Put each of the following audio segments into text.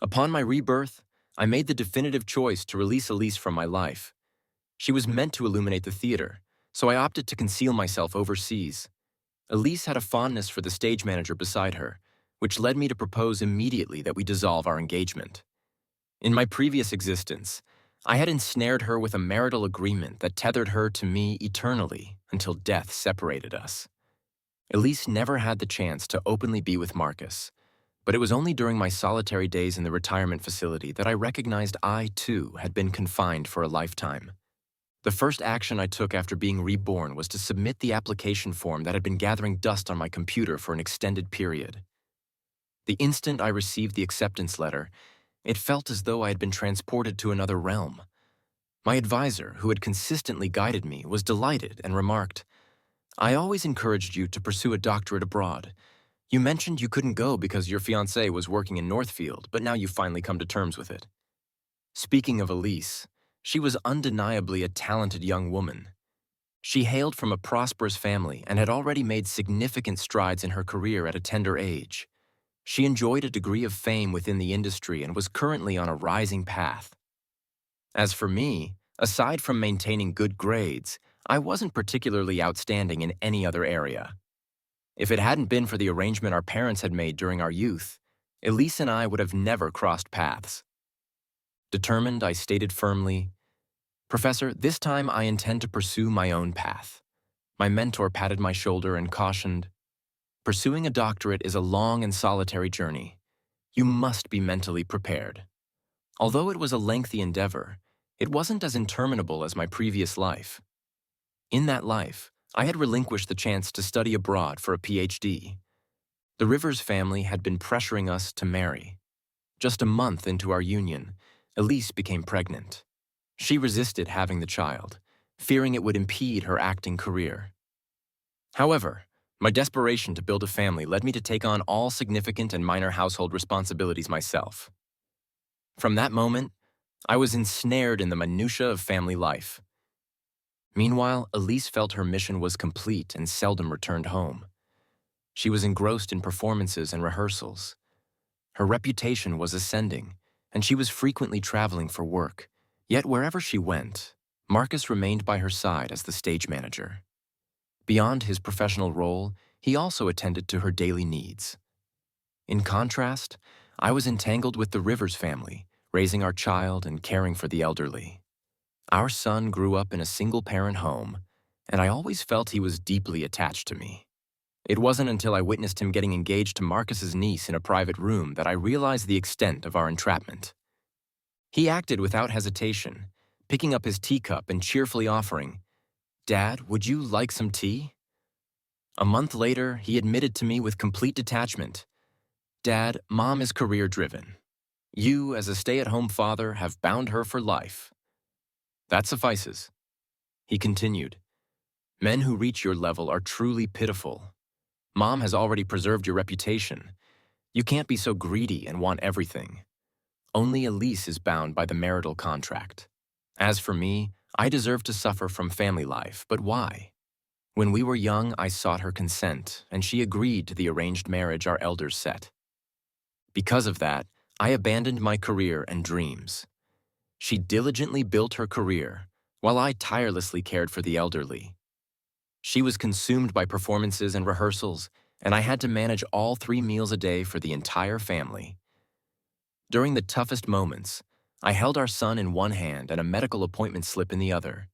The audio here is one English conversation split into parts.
Upon my rebirth, I made the definitive choice to release Elise from my life. She was meant to illuminate the theater, so I opted to conceal myself overseas. Elise had a fondness for the stage manager beside her, which led me to propose immediately that we dissolve our engagement. In my previous existence, I had ensnared her with a marital agreement that tethered her to me eternally until death separated us. Elise never had the chance to openly be with Marcus, but it was only during my solitary days in the retirement facility that I recognized I, too, had been confined for a lifetime. The first action I took after being reborn was to submit the application form that had been gathering dust on my computer for an extended period. The instant I received the acceptance letter, it felt as though I had been transported to another realm. My advisor, who had consistently guided me, was delighted and remarked, "I always encouraged you to pursue a doctorate abroad. You mentioned you couldn't go because your fiancé was working in Northfield, but now you've finally come to terms with it." Speaking of Elise, she was undeniably a talented young woman. She hailed from a prosperous family and had already made significant strides in her career at a tender age. She enjoyed a degree of fame within the industry and was currently on a rising path. As for me, aside from maintaining good grades, I wasn't particularly outstanding in any other area. If it hadn't been for the arrangement our parents had made during our youth, Elise and I would have never crossed paths. Determined, I stated firmly, "Professor, this time I intend to pursue my own path." My mentor patted my shoulder and cautioned, "Pursuing a doctorate is a long and solitary journey. You must be mentally prepared." Although it was a lengthy endeavor, it wasn't as interminable as my previous life. In that life, I had relinquished the chance to study abroad for a PhD. The Rivers family had been pressuring us to marry. Just a month into our union, Elise became pregnant. She resisted having the child, fearing it would impede her acting career. However, my desperation to build a family led me to take on all significant and minor household responsibilities myself. From that moment, I was ensnared in the minutiae of family life. Meanwhile, Elise felt her mission was complete and seldom returned home. She was engrossed in performances and rehearsals. Her reputation was ascending, and she was frequently traveling for work. Yet wherever she went, Marcus remained by her side as the stage manager. Beyond his professional role, he also attended to her daily needs. In contrast, I was entangled with the Rivers family, raising our child and caring for the elderly. Our son grew up in a single-parent home, and I always felt he was deeply attached to me. It wasn't until I witnessed him getting engaged to Marcus's niece in a private room that I realized the extent of our entrapment. He acted without hesitation, picking up his teacup and cheerfully offering, "Dad, would you like some tea?" A month later, he admitted to me with complete detachment, "Dad, Mom is career-driven. You, as a stay-at-home father, have bound her for life." "That suffices." He continued, "Men who reach your level are truly pitiful. Mom has already preserved your reputation. You can't be so greedy and want everything. Only Elise is bound by the marital contract. As for me, I deserve to suffer from family life, but why? When we were young, I sought her consent, and she agreed to the arranged marriage our elders set. Because of that, I abandoned my career and dreams. She diligently built her career, while I tirelessly cared for the elderly. She was consumed by performances and rehearsals, and I had to manage all 3 meals a day for the entire family. During the toughest moments, I held our son in one hand and a medical appointment slip in the other.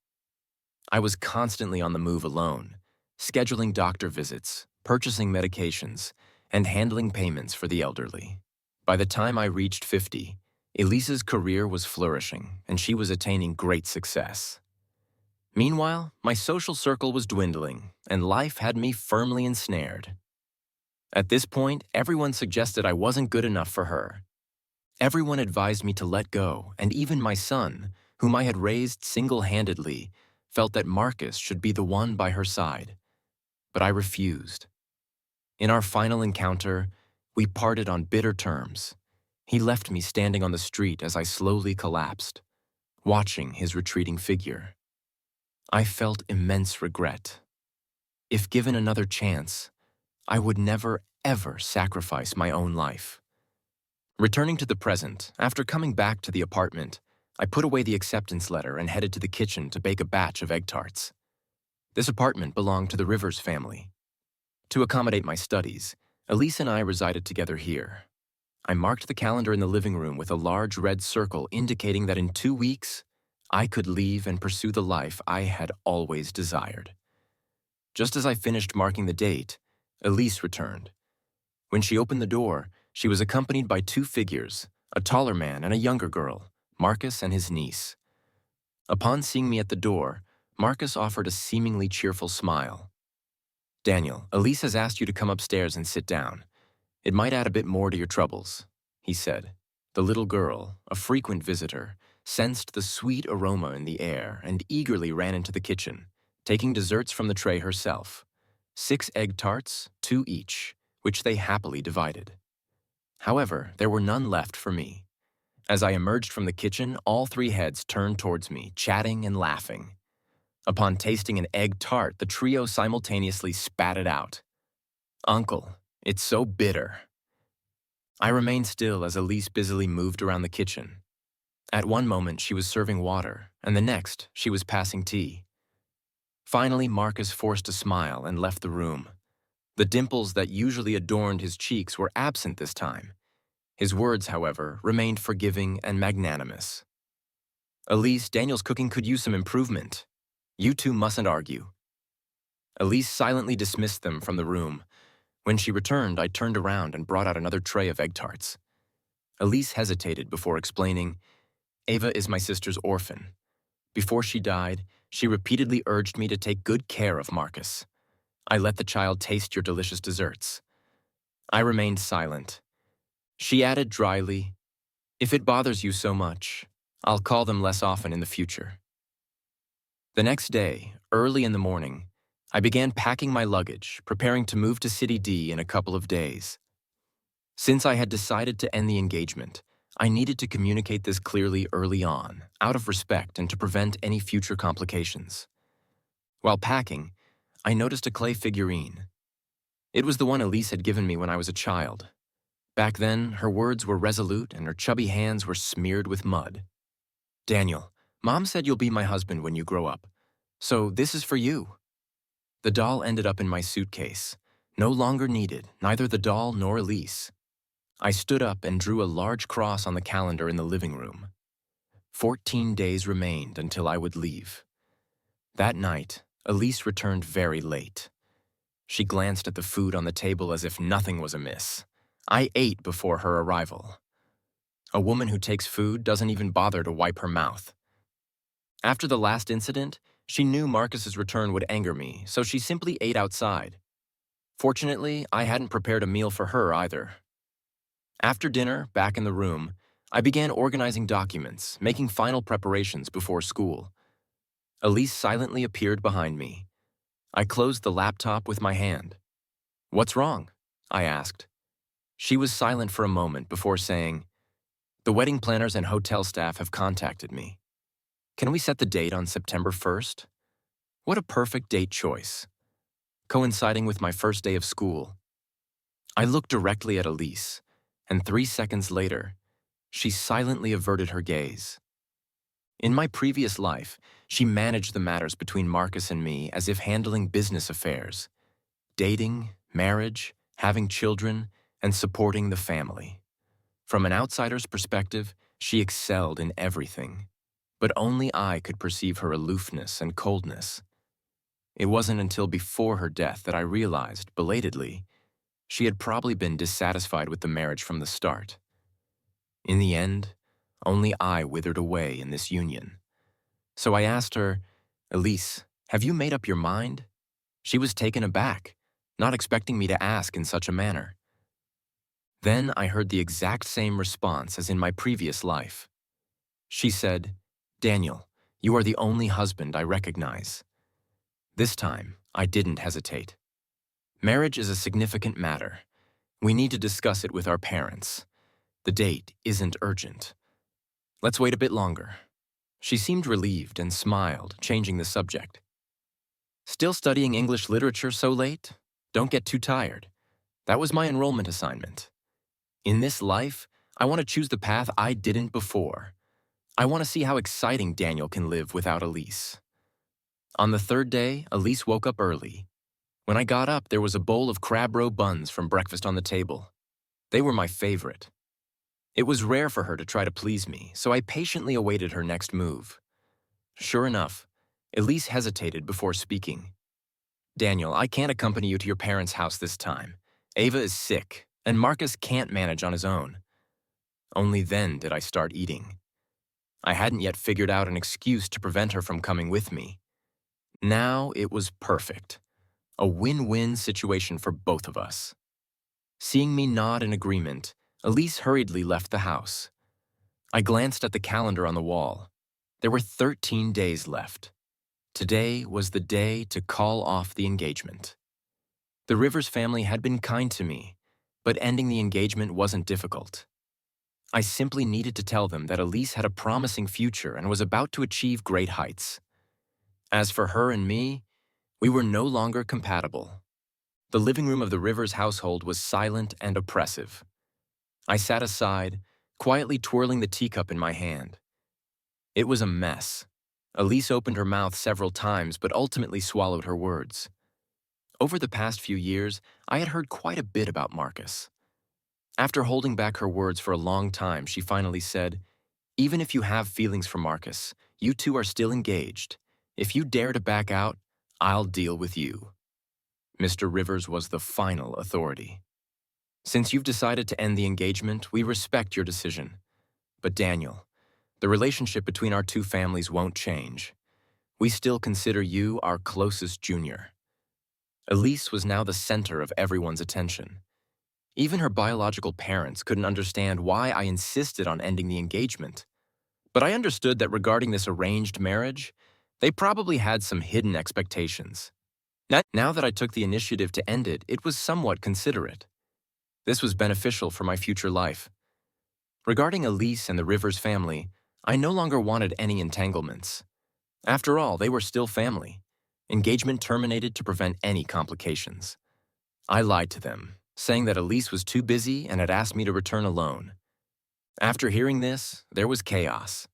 I was constantly on the move alone, scheduling doctor visits, purchasing medications, and handling payments for the elderly. By the time I reached 50, Elise's career was flourishing, and she was attaining great success. Meanwhile, my social circle was dwindling, and life had me firmly ensnared. At this point, everyone suggested I wasn't good enough for her. Everyone advised me to let go, and even my son, whom I had raised single-handedly, felt that Marcus should be the one by her side. But I refused. In our final encounter, we parted on bitter terms. He left me standing on the street as I slowly collapsed, watching his retreating figure. I felt immense regret. If given another chance, I would never, ever sacrifice my own life. Returning to the present, after coming back to the apartment, I put away the acceptance letter and headed to the kitchen to bake a batch of egg tarts. This apartment belonged to the Rivers family. To accommodate my studies, Elise and I resided together here. I marked the calendar in the living room with a large red circle indicating that in 2 weeks, I could leave and pursue the life I had always desired. Just as I finished marking the date, Elise returned. When she opened the door, she was accompanied by 2 figures, a taller man and a younger girl, Marcus and his niece. Upon seeing me at the door, Marcus offered a seemingly cheerful smile. "Daniel, Elise has asked you to come upstairs and sit down. It might add a bit more to your troubles," he said. The little girl, a frequent visitor, sensed the sweet aroma in the air and eagerly ran into the kitchen, taking desserts from the tray herself. 6 egg tarts, 2 each, which they happily divided. However, there were none left for me. As I emerged from the kitchen, all 3 heads turned towards me, chatting and laughing. Upon tasting an egg tart, the trio simultaneously spat it out. "Uncle, it's so bitter." I remained still as Elise busily moved around the kitchen. At one moment, she was serving water, and the next, she was passing tea. Finally, Marcus forced a smile and left the room. The dimples that usually adorned his cheeks were absent this time. His words, however, remained forgiving and magnanimous. "Elise, Daniel's cooking could use some improvement. You two mustn't argue." Elise silently dismissed them from the room. When she returned, I turned around and brought out another tray of egg tarts. Elise hesitated before explaining, "Ava is my sister's orphan. Before she died, she repeatedly urged me to take good care of Marcus. I let the child taste your delicious desserts." I remained silent. She added dryly, "If it bothers you so much, I'll call them less often in the future." The next day, early in the morning, I began packing my luggage, preparing to move to City D in a couple of days. Since I had decided to end the engagement, I needed to communicate this clearly early on, out of respect and to prevent any future complications. While packing, I noticed a clay figurine. It was the one Elise had given me when I was a child. Back then, her words were resolute and her chubby hands were smeared with mud. "Daniel, Mom said you'll be my husband when you grow up, so this is for you." The doll ended up in my suitcase. No longer needed, neither the doll nor Elise. I stood up and drew a large cross on the calendar in the living room. 14 days remained until I would leave. That night, Elise returned very late. She glanced at the food on the table as if nothing was amiss. I ate before her arrival. A woman who takes food doesn't even bother to wipe her mouth. After the last incident, she knew Marcus's return would anger me, so she simply ate outside. Fortunately, I hadn't prepared a meal for her either. After dinner, back in the room, I began organizing documents, making final preparations before school. Elise silently appeared behind me. I closed the laptop with my hand. "What's wrong?" I asked. She was silent for a moment before saying, "The wedding planners and hotel staff have contacted me. Can we set the date on September 1st? What a perfect date choice, coinciding with my first day of school." I looked directly at Elise, and 3 seconds later, she silently averted her gaze. In my previous life, she managed the matters between Marcus and me as if handling business affairs, dating, marriage, having children, and supporting the family. From an outsider's perspective, she excelled in everything, but only I could perceive her aloofness and coldness. It wasn't until before her death that I realized, belatedly, she had probably been dissatisfied with the marriage from the start. In the end, only I withered away in this union. So I asked her, "Elise, have you made up your mind?" She was taken aback, not expecting me to ask in such a manner. Then I heard the exact same response as in my previous life. She said, "Daniel, you are the only husband I recognize." This time, I didn't hesitate. Marriage is a significant matter. We need to discuss it with our parents. The date isn't urgent. Let's wait a bit longer. She seemed relieved and smiled, changing the subject. "Still studying English literature so late? Don't get too tired. That was my enrollment assignment. In this life, I want to choose the path I didn't before. I want to see how exciting Daniel can live without Elise. On the third day, Elise woke up early. When I got up, there was a bowl of crab roe buns from breakfast on the table. They were my favorite. It was rare for her to try to please me, so I patiently awaited her next move. Sure enough, Elise hesitated before speaking. Daniel, I can't accompany you to your parents' house this time. Ava is sick, and Marcus can't manage on his own. Only then did I start eating. I hadn't yet figured out an excuse to prevent her from coming with me. Now it was perfect. A win-win situation for both of us. Seeing me nod in agreement, Elise hurriedly left the house. I glanced at the calendar on the wall. There were 13 days left. Today was the day to call off the engagement. The Rivers family had been kind to me, but ending the engagement wasn't difficult. I simply needed to tell them that Elise had a promising future and was about to achieve great heights. As for her and me, we were no longer compatible. The living room of the Rivers household was silent and oppressive. I sat aside, quietly twirling the teacup in my hand. It was a mess. Elise opened her mouth several times but ultimately swallowed her words. Over the past few years, I had heard quite a bit about Marcus. After holding back her words for a long time, she finally said, "Even if you have feelings for Marcus, you two are still engaged. If you dare to back out, I'll deal with you." Mr. Rivers was the final authority. "Since you've decided to end the engagement, we respect your decision. But Daniel, the relationship between our two families won't change. We still consider you our closest junior." Elise was now the center of everyone's attention. Even her biological parents couldn't understand why I insisted on ending the engagement. But I understood that regarding this arranged marriage, they probably had some hidden expectations. Now that I took the initiative to end it, it was somewhat considerate. This was beneficial for my future life. Regarding Elise and the Rivers family, I no longer wanted any entanglements. After all, they were still family. Engagement terminated to prevent any complications. I lied to them, saying that Elise was too busy and had asked me to return alone. After hearing this, there was chaos.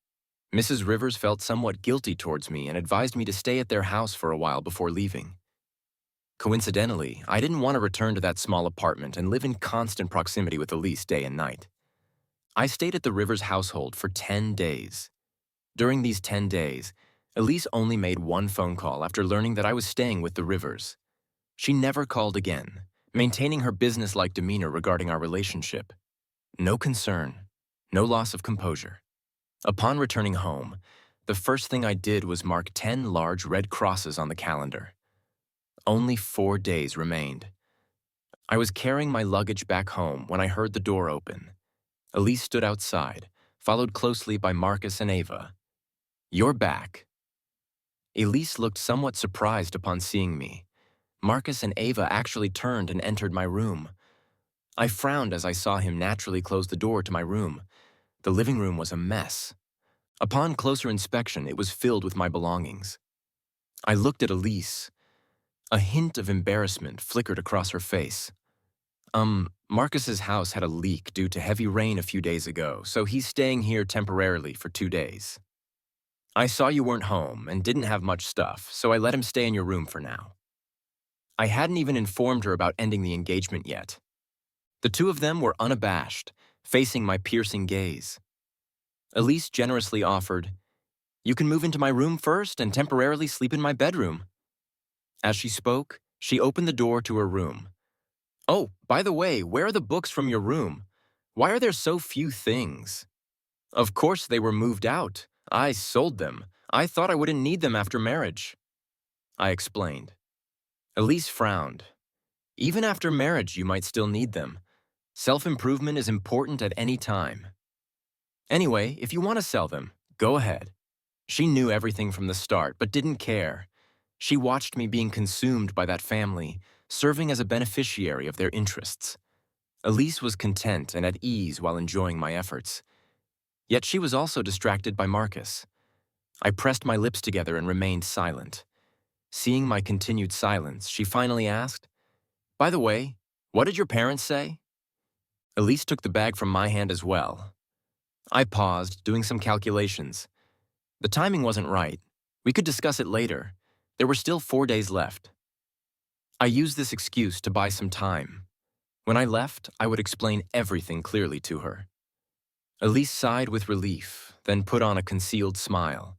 Mrs. Rivers felt somewhat guilty towards me and advised me to stay at their house for a while before leaving. Coincidentally, I didn't want to return to that small apartment and live in constant proximity with Elise day and night. I stayed at the Rivers household for 10 days. During these 10 days, Elise only made one phone call after learning that I was staying with the Rivers. She never called again, maintaining her business-like demeanor regarding our relationship. No concern, no loss of composure. Upon returning home, the first thing I did was mark 10 large red crosses on the calendar. Only 4 days remained. I was carrying my luggage back home when I heard the door open. Elise stood outside, followed closely by Marcus and Ava. "You're back." Elise looked somewhat surprised upon seeing me. Marcus and Ava actually turned and entered my room. I frowned as I saw him naturally close the door to my room. The living room was a mess. Upon closer inspection, it was filled with my belongings. I looked at Elise. A hint of embarrassment flickered across her face. Marcus's house had a leak due to heavy rain a few days ago, so he's staying here temporarily for 2 days. I saw you weren't home and didn't have much stuff, so I let him stay in your room for now. I hadn't even informed her about ending the engagement yet. The two of them were unabashed, facing my piercing gaze. Elise generously offered, "You can move into my room first and temporarily sleep in my bedroom." As she spoke, she opened the door to her room. "Oh, by the way, where are the books from your room? Why are there so few things?" "Of course they were moved out. I sold them. I thought I wouldn't need them after marriage," I explained. Elise frowned. "Even after marriage, you might still need them. Self-improvement is important at any time. Anyway, if you want to sell them, go ahead." She knew everything from the start, but didn't care. She watched me being consumed by that family, serving as a beneficiary of their interests. Elise was content and at ease while enjoying my efforts. Yet she was also distracted by Marcus. I pressed my lips together and remained silent. Seeing my continued silence, she finally asked, "By the way, what did your parents say?" Elise took the bag from my hand as well. I paused, doing some calculations. The timing wasn't right. We could discuss it later. There were still 4 days left. I used this excuse to buy some time. When I left, I would explain everything clearly to her. Elise sighed with relief, then put on a concealed smile.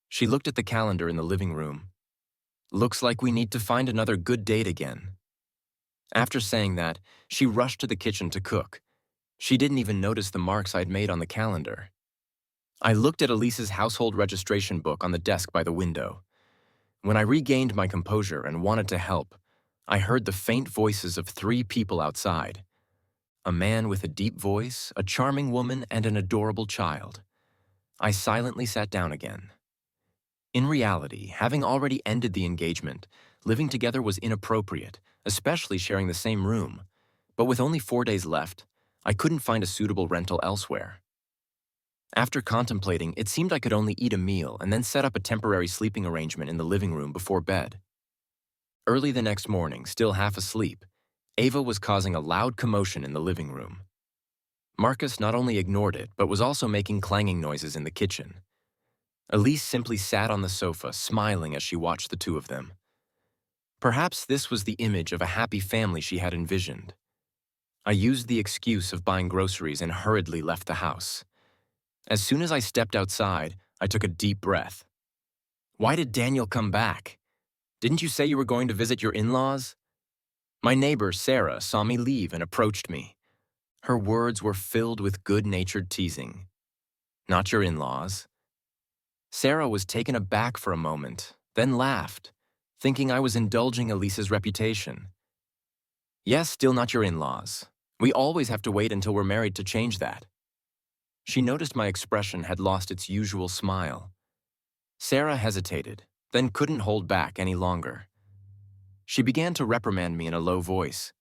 She looked at the calendar in the living room. Looks like we need to find another good date again. After saying that, she rushed to the kitchen to cook. She didn't even notice the marks I'd made on the calendar. I looked at Elise's household registration book on the desk by the window. When I regained my composure and wanted to help, I heard the faint voices of 3 people outside. A man with a deep voice, a charming woman, and an adorable child. I silently sat down again. In reality, having already ended the engagement, living together was inappropriate, especially sharing the same room. But with only 4 days left, I couldn't find a suitable rental elsewhere. After contemplating, it seemed I could only eat a meal and then set up a temporary sleeping arrangement in the living room before bed. Early the next morning, still half asleep, Ava was causing a loud commotion in the living room. Marcus not only ignored it, but was also making clanging noises in the kitchen. Elise simply sat on the sofa, smiling as she watched the 2 of them. Perhaps this was the image of a happy family she had envisioned. I used the excuse of buying groceries and hurriedly left the house. As soon as I stepped outside, I took a deep breath. Why did Daniel come back? Didn't you say you were going to visit your in-laws? My neighbor, Sarah, saw me leave and approached me. Her words were filled with good-natured teasing. Not your in-laws. Sarah was taken aback for a moment, then laughed, thinking I was indulging Elise's reputation. Yes, still not your in-laws. We always have to wait until we're married to change that. She noticed my expression had lost its usual smile. Sarah hesitated, then couldn't hold back any longer. She began to reprimand me in a low voice.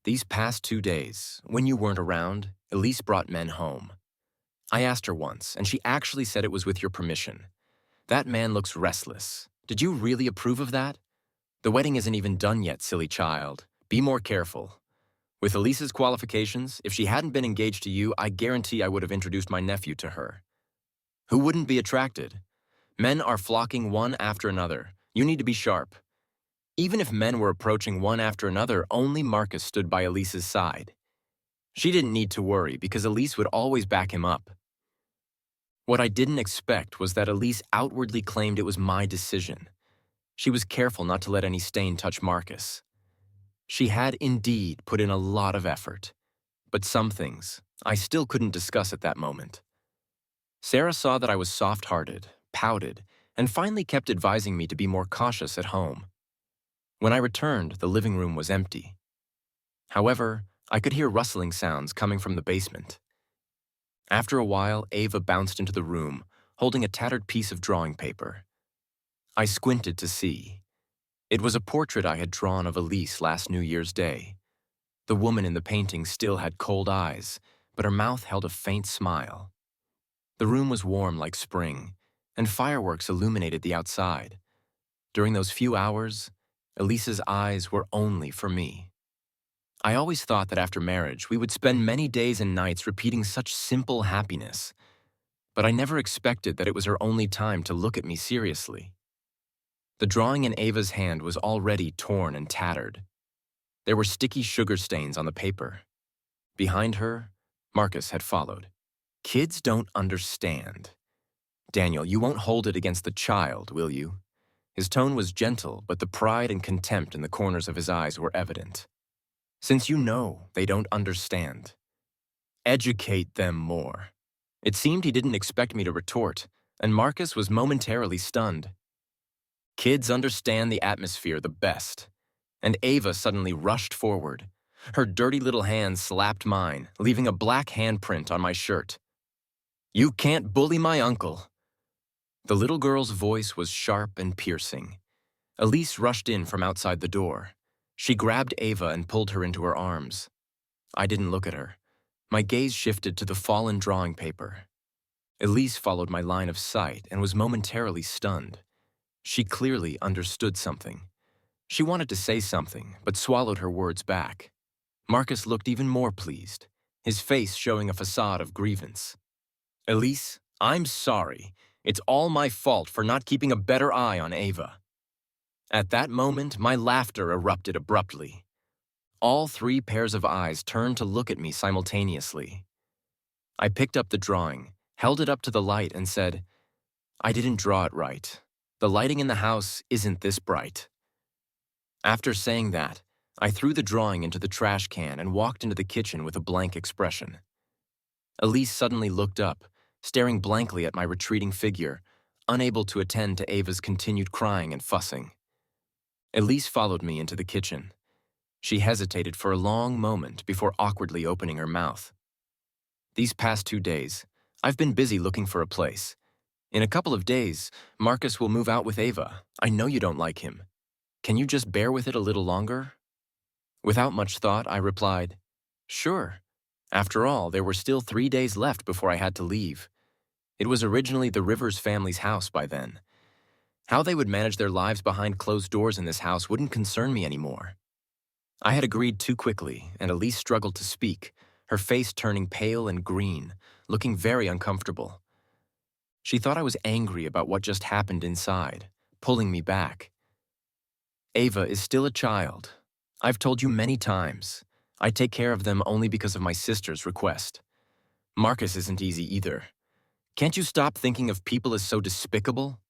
These past 2 days, when you weren't around, Elise brought men home. I asked her once, and she actually said it was with your permission. That man looks restless. Did you really approve of that? The wedding isn't even done yet, silly child. Be more careful. With Elise's qualifications, if she hadn't been engaged to you, I guarantee I would have introduced my nephew to her. Who wouldn't be attracted? Men are flocking one after another. You need to be sharp. Even if men were approaching one after another, only Marcus stood by Elise's side. She didn't need to worry because Elise would always back him up. What I didn't expect was that Elise outwardly claimed it was my decision. She was careful not to let any stain touch Marcus. She had indeed put in a lot of effort, but some things I still couldn't discuss at that moment. Sarah saw that I was soft-hearted, pouted, and finally kept advising me to be more cautious at home. When I returned, the living room was empty. However, I could hear rustling sounds coming from the basement. After a while, Ava bounced into the room, holding a tattered piece of drawing paper. I squinted to see. It was a portrait I had drawn of Elise last New Year's Day. The woman in the painting still had cold eyes, but her mouth held a faint smile. The room was warm like spring, and fireworks illuminated the outside. During those few hours, Elise's eyes were only for me. I always thought that after marriage, we would spend many days and nights repeating such simple happiness, but I never expected that it was her only time to look at me seriously. The drawing in Ava's hand was already torn and tattered. There were sticky sugar stains on the paper. Behind her, Marcus had followed. Kids don't understand. Daniel, you won't hold it against the child, will you? His tone was gentle, but the pride and contempt in the corners of his eyes were evident. Since you know they don't understand, educate them more. It seemed he didn't expect me to retort, and Marcus was momentarily stunned. Kids understand the atmosphere the best. And Ava suddenly rushed forward. Her dirty little hand slapped mine, leaving a black handprint on my shirt. You can't bully my uncle. The little girl's voice was sharp and piercing. Elise rushed in from outside the door. She grabbed Ava and pulled her into her arms. I didn't look at her. My gaze shifted to the fallen drawing paper. Elise followed my line of sight and was momentarily stunned. She clearly understood something. She wanted to say something, but swallowed her words back. Marcus looked even more pleased. his face showing a facade of grievance. "Elise, I'm sorry. It's all my fault for not keeping a better eye on Ava." At that moment, my laughter erupted abruptly. All three pairs of eyes turned to look at me simultaneously. I picked up the drawing, held it up to the light, and said, "I didn't draw it right. The lighting in the house isn't this bright." After saying that, I threw the drawing into the trash can and walked into the kitchen with a blank expression. Elise suddenly looked up, staring blankly at my retreating figure, unable to attend to Ava's continued crying and fussing. Elise followed me into the kitchen. She hesitated for a long moment before awkwardly opening her mouth. "These past 2 days, I've been busy looking for a place. In a couple of days, Marcus will move out with Ava. I know you don't like him. Can you just bear with it a little longer?" Without much thought, I replied, "Sure." After all, there were still 3 days left before I had to leave. It was originally the Rivers family's house by then. How they would manage their lives behind closed doors in this house wouldn't concern me anymore. I had agreed too quickly, and Elise struggled to speak, her face turning pale and green, looking very uncomfortable. She thought I was angry about what just happened inside, pulling me back. "Ava is still a child. I've told you many times. I take care of them only because of my sister's request. Marcus isn't easy either. Can't you stop thinking of people as so despicable?"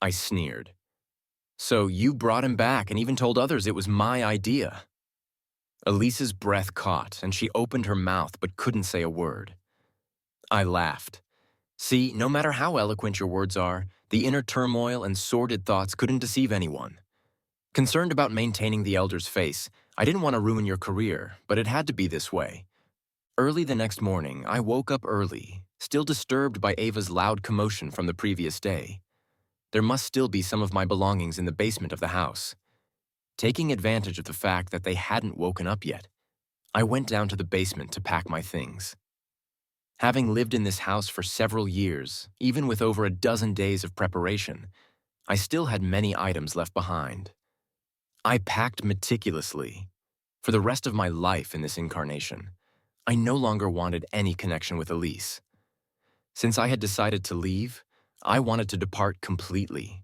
I sneered. "So you brought him back and even told others it was my idea." Elise's breath caught, and she opened her mouth but couldn't say a word. I laughed. "See, no matter how eloquent your words are, the inner turmoil and sordid thoughts couldn't deceive anyone. Concerned about maintaining the elder's face, I didn't want to ruin your career, but it had to be this way." Early the next morning, I woke up early, still disturbed by Ava's loud commotion from the previous day. There must still be some of my belongings in the basement of the house. Taking advantage of the fact that they hadn't woken up yet, I went down to the basement to pack my things. Having lived in this house for several years, even with over a dozen days of preparation, I still had many items left behind. I packed meticulously. For the rest of my life in this incarnation, I no longer wanted any connection with Elise. Since I had decided to leave, I wanted to depart completely.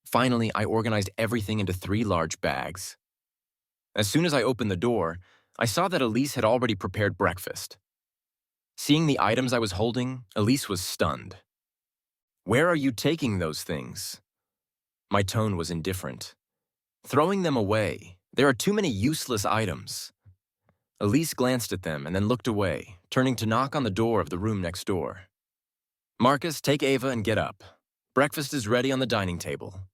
Finally, I organized everything into 3 large bags. As soon as I opened the door, I saw that Elise had already prepared breakfast. Seeing the items I was holding, Elise was stunned. "Where are you taking those things?" My tone was indifferent. "Throwing them away. There are too many useless items." Elise glanced at them and then looked away, turning to knock on the door of the room next door. "Marcus, take Ava and get up. Breakfast is ready on the dining table."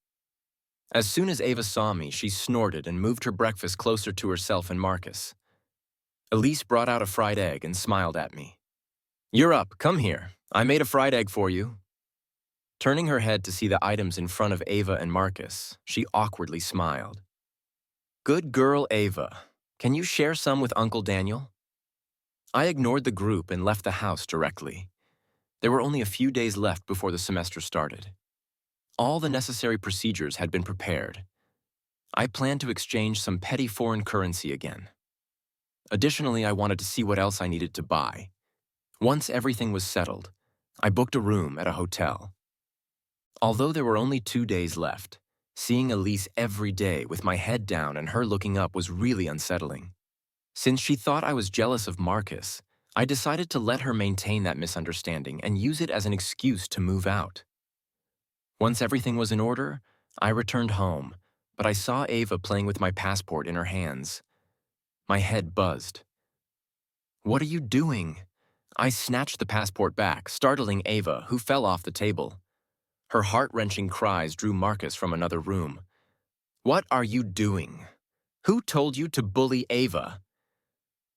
As soon as Ava saw me, she snorted and moved her breakfast closer to herself and Marcus. Elise brought out a fried egg and smiled at me. "You're up, come here. I made a fried egg for you." Turning her head to see the items in front of Ava and Marcus, she awkwardly smiled. "Good girl, Ava. Can you share some with Uncle Daniel?" I ignored the group and left the house directly. There were only a few days left before the semester started. All the necessary procedures had been prepared. I planned to exchange some petty foreign currency again. Additionally, I wanted to see what else I needed to buy. Once everything was settled, I booked a room at a hotel. Although there were only 2 days left, seeing Elise every day with my head down and her looking up was really unsettling. Since she thought I was jealous of Marcus, I decided to let her maintain that misunderstanding and use it as an excuse to move out. Once everything was in order, I returned home, but I saw Ava playing with my passport in her hands. My head buzzed. "What are you doing?" I snatched the passport back, startling Ava, who fell off the table. Her heart-wrenching cries drew Marcus from another room. "What are you doing? Who told you to bully Ava?"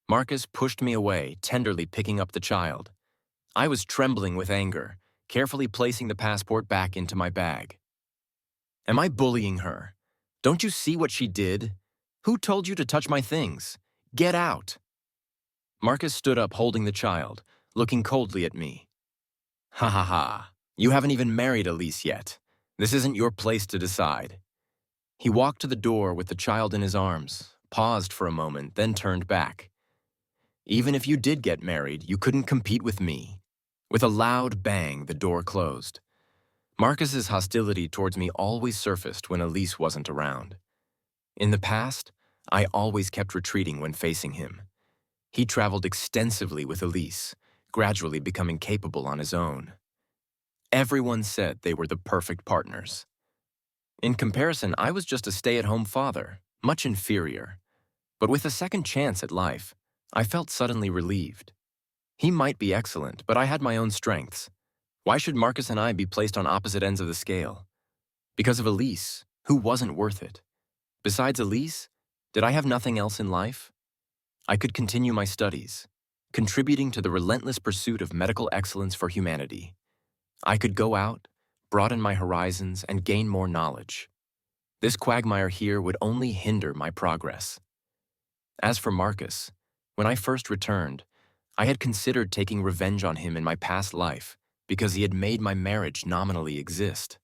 Marcus pushed me away, tenderly picking up the child. I was trembling with anger, carefully placing the passport back into my bag. "Am I bullying her? Don't you see what she did? Who told you to touch my things? Get out!" Marcus stood up holding the child, looking coldly at me. "Ha ha ha. You haven't even married Elise yet. This isn't your place to decide." He walked to the door with the child in his arms, paused for a moment, then turned back. Even if you did get married, you couldn't compete with me. With a loud bang, the door closed. Marcus's hostility towards me always surfaced when Elise wasn't around. In the past, I always kept retreating when facing him. He traveled extensively with Elise, gradually becoming capable on his own. Everyone said they were the perfect partners. In comparison, I was just a stay-at-home father, much inferior. But with a second chance at life, I felt suddenly relieved. He might be excellent, but I had my own strengths. Why should Marcus and I be placed on opposite ends of the scale? Because of Elise, who wasn't worth it. Besides Elise, did I have nothing else in life? I could continue my studies, contributing to the relentless pursuit of medical excellence for humanity. I could go out, broaden my horizons, and gain more knowledge. This quagmire here would only hinder my progress. As for Marcus, when I first returned, I had considered taking revenge on him in my past life because he had made my marriage nominally exist.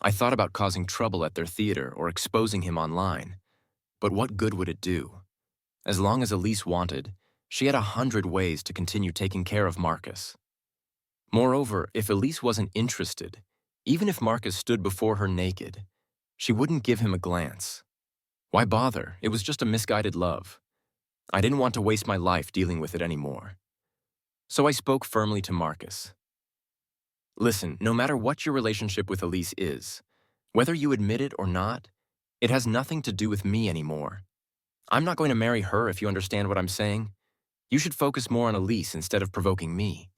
I thought about causing trouble at their theater or exposing him online. But what good would it do? As long as Elise wanted, she had 100 ways to continue taking care of Marcus. Moreover, if Elise wasn't interested, even if Marcus stood before her naked, she wouldn't give him a glance. Why bother? It was just a misguided love. I didn't want to waste my life dealing with it anymore. So I spoke firmly to Marcus. Listen, no matter what your relationship with Elise is, whether you admit it or not, it has nothing to do with me anymore. I'm not going to marry her if you understand what I'm saying. You should focus more on Elise instead of provoking me.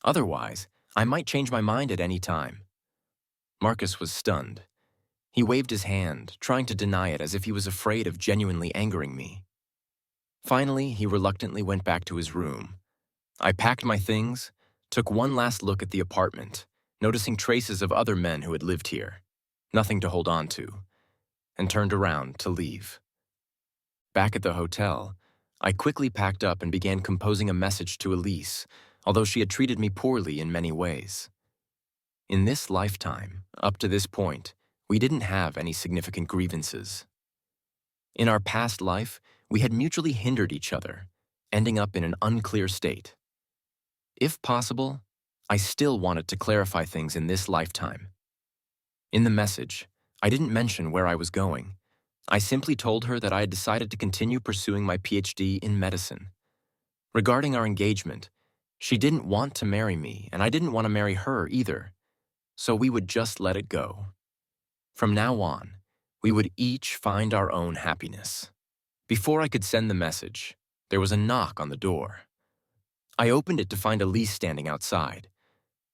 Otherwise, I might change my mind at any time. Marcus was stunned. He waved his hand, trying to deny it as if he was afraid of genuinely angering me. Finally, he reluctantly went back to his room. I packed my things, took one last look at the apartment, noticing traces of other men who had lived here, nothing to hold on to, and turned around to leave. Back at the hotel, I quickly packed up and began composing a message to Elise, although she had treated me poorly in many ways. In this lifetime, up to this point, we didn't have any significant grievances. In our past life, we had mutually hindered each other, ending up in an unclear state. If possible, I still wanted to clarify things in this lifetime. In the message, I didn't mention where I was going. I simply told her that I had decided to continue pursuing my PhD in medicine. Regarding our engagement, she didn't want to marry me, and I didn't want to marry her either, so we would just let it go. From now on, we would each find our own happiness. Before I could send the message, there was a knock on the door. I opened it to find Elise standing outside.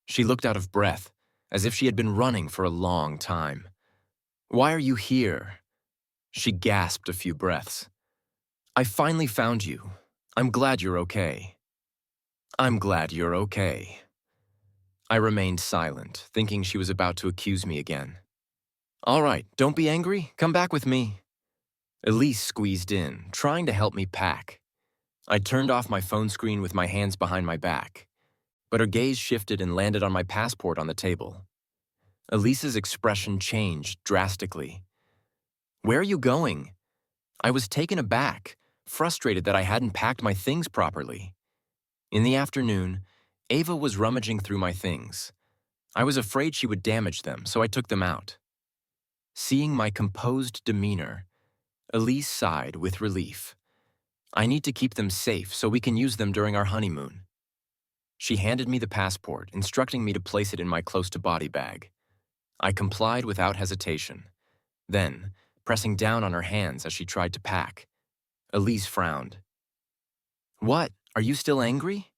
She looked out of breath, as if she had been running for a long time. "Why are you here?" She gasped a few breaths. "I finally found you. I'm glad you're okay." "I'm glad you're okay." I remained silent, thinking she was about to accuse me again. "All right, don't be angry. Come back with me." Elise squeezed in, trying to help me pack. I turned off my phone screen with my hands behind my back, but her gaze shifted and landed on my passport on the table. Elise's expression changed drastically. "Where are you going?" I was taken aback, frustrated that I hadn't packed my things properly. In the afternoon, Ava was rummaging through my things. I was afraid she would damage them, so I took them out. Seeing my composed demeanor, Elise sighed with relief. "I need to keep them safe so we can use them during our honeymoon." She handed me the passport, instructing me to place it in my close-to-body bag. I complied without hesitation. Then, pressing down on her hands as she tried to pack, Elise frowned. "What? Are you still angry?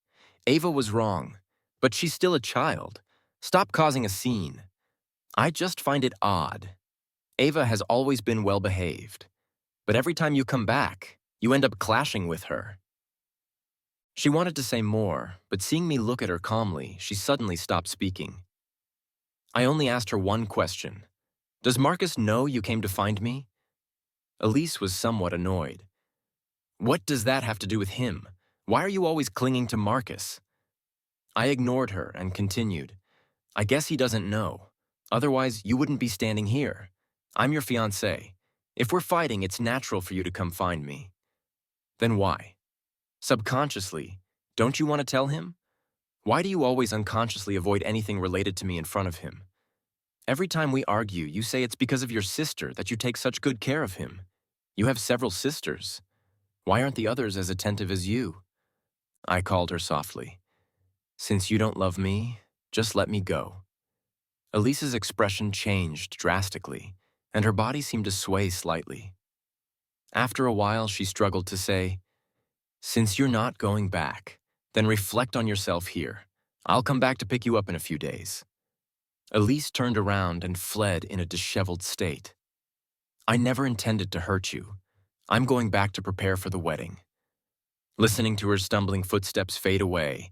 Ava was wrong, but she's still a child. Stop causing a scene." "I just find it odd. Ava has always been well-behaved, but every time you come back, you end up clashing with her." She wanted to say more, but seeing me look at her calmly, she suddenly stopped speaking. I only asked her one question. "Does Marcus know you came to find me?" Elise was somewhat annoyed. "What does that have to do with him? Why are you always clinging to Marcus?" I ignored her and continued. "I guess he doesn't know. Otherwise, you wouldn't be standing here. I'm your fiancé. If we're fighting, it's natural for you to come find me." "Then why?" Subconsciously, don't you want to tell him? Why do you always unconsciously avoid anything related to me in front of him? Every time we argue, you say it's because of your sister that you take such good care of him. You have several sisters. Why aren't the others as attentive as you? I called her softly. Since you don't love me, just let me go. Elise's expression changed drastically, and her body seemed to sway slightly. After a while, she struggled to say, Since you're not going back, then reflect on yourself here. I'll come back to pick you up in a few days. Elise turned around and fled in a disheveled state. I never intended to hurt you. I'm going back to prepare for the wedding. Listening to her stumbling footsteps fade away,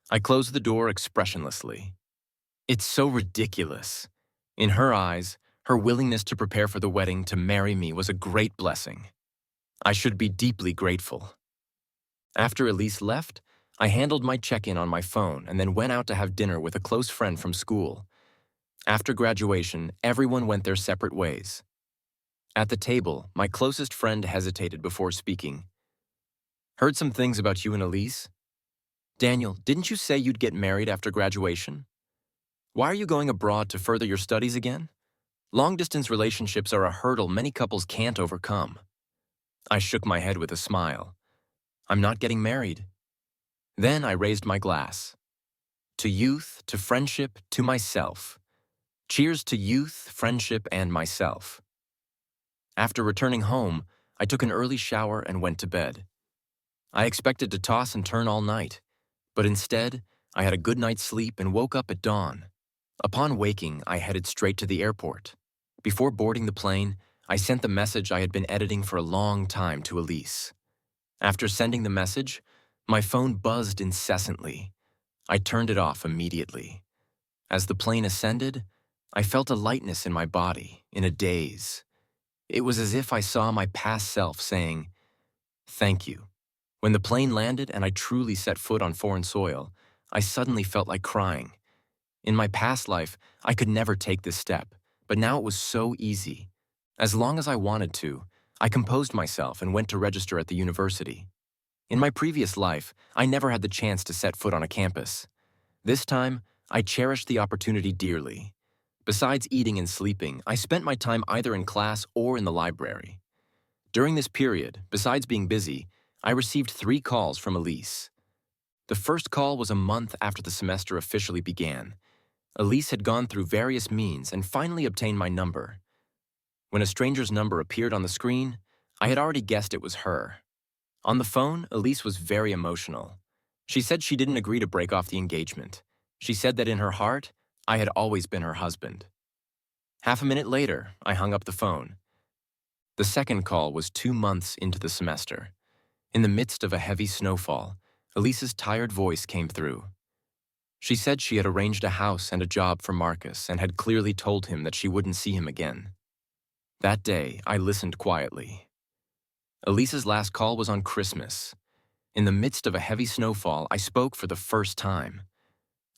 I closed the door expressionlessly. It's so ridiculous. In her eyes, her willingness to prepare for the wedding to marry me was a great blessing. I should be deeply grateful. After Elise left, I handled my check-in on my phone and then went out to have dinner with a close friend from school. After graduation, everyone went their separate ways. At the table, my closest friend hesitated before speaking. Heard some things about you and Elise? Daniel, didn't you say you'd get married after graduation? Why are you going abroad to further your studies again? Long-distance relationships are a hurdle many couples can't overcome. I shook my head with a smile. I'm not getting married. Then I raised my glass. To youth, to friendship, to myself. Cheers to youth, friendship, and myself. After returning home, I took an early shower and went to bed. I expected to toss and turn all night, but instead, I had a good night's sleep and woke up at dawn. Upon waking, I headed straight to the airport. Before boarding the plane, I sent the message I had been editing for a long time to Elise. After sending the message, my phone buzzed incessantly. I turned it off immediately. As the plane ascended, I felt a lightness in my body, in a daze. It was as if I saw my past self saying, "Thank you." When the plane landed and I truly set foot on foreign soil, I suddenly felt like crying. In my past life, I could never take this step, but now it was so easy. As long as I wanted to, I composed myself and went to register at the university. In my previous life, I never had the chance to set foot on a campus. This time, I cherished the opportunity dearly. Besides eating and sleeping, I spent my time either in class or in the library. During this period, besides being busy, I received 3 calls from Elise. The first call was a month after the semester officially began. Elise had gone through various means and finally obtained my number. When a stranger's number appeared on the screen, I had already guessed it was her. On the phone, Elise was very emotional. She said she didn't agree to break off the engagement. She said that in her heart, I had always been her husband. Half a minute later, I hung up the phone. The second call was 2 months into the semester. In the midst of a heavy snowfall, Elise's tired voice came through. She said she had arranged a house and a job for Marcus and had clearly told him that she wouldn't see him again. That day, I listened quietly. Elise's last call was on Christmas. In the midst of a heavy snowfall, I spoke for the first time.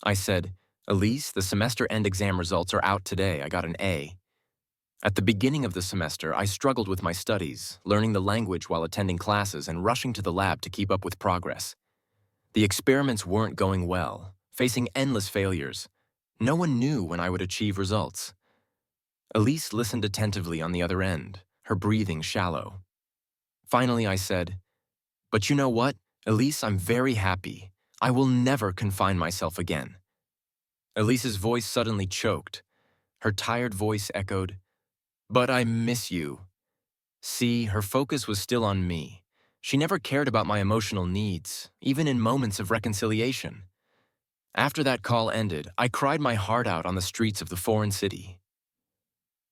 I said, "Elise, the semester end exam results are out today. I got an A." At the beginning of the semester, I struggled with my studies, learning the language while attending classes and rushing to the lab to keep up with progress. The experiments weren't going well, facing endless failures. No one knew when I would achieve results. Elise listened attentively on the other end, her breathing shallow. Finally, I said, "But you know what, Elise, I'm very happy. I will never confine myself again." Elise's voice suddenly choked. Her tired voice echoed, "But I miss you." See, her focus was still on me. She never cared about my emotional needs, even in moments of reconciliation. After that call ended, I cried my heart out on the streets of the foreign city.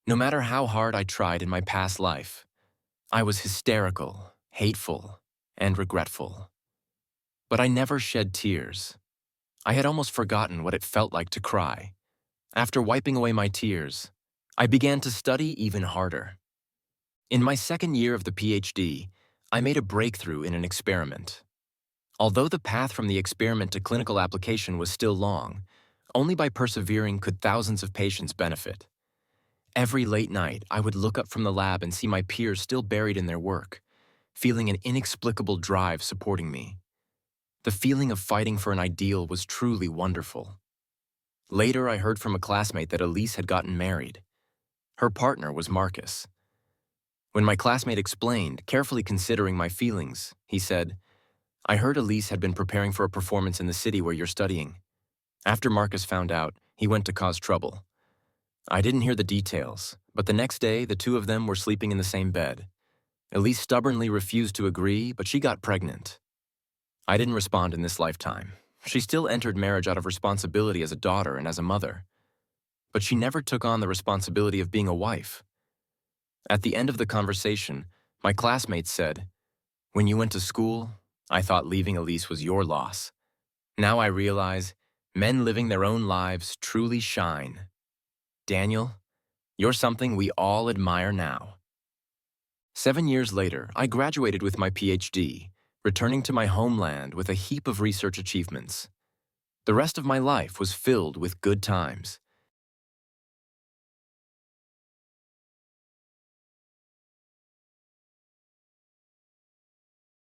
No matter how hard I tried in my past life, I was hysterical, hateful, and regretful. But I never shed tears. I had almost forgotten what it felt like to cry. After wiping away my tears, I began to study even harder. In my second year of the PhD, I made a breakthrough in an experiment. Although the path from the experiment to clinical application was still long, only by persevering could thousands of patients benefit. Every late night, I would look up from the lab and see my peers still buried in their work, feeling an inexplicable drive supporting me. The feeling of fighting for an ideal was truly wonderful. Later, I heard from a classmate that Elise had gotten married. Her partner was Marcus. When my classmate explained, carefully considering my feelings, he said, "I heard Elise had been preparing for a performance in the city where you're studying. After Marcus found out, he went to cause trouble. I didn't hear the details, but the next day, the two of them were sleeping in the same bed. Elise stubbornly refused to agree, but she got pregnant. I didn't respond in this lifetime. She still entered marriage out of responsibility as a daughter and as a mother. But she never took on the responsibility of being a wife." At the end of the conversation, my classmates said, "When you went to school, I thought leaving Elise was your loss. Now I realize men living their own lives truly shine. Daniel, you're something we all admire now." 7 years later, I graduated with my PhD, returning to my homeland with a heap of research achievements. The rest of my life was filled with good times.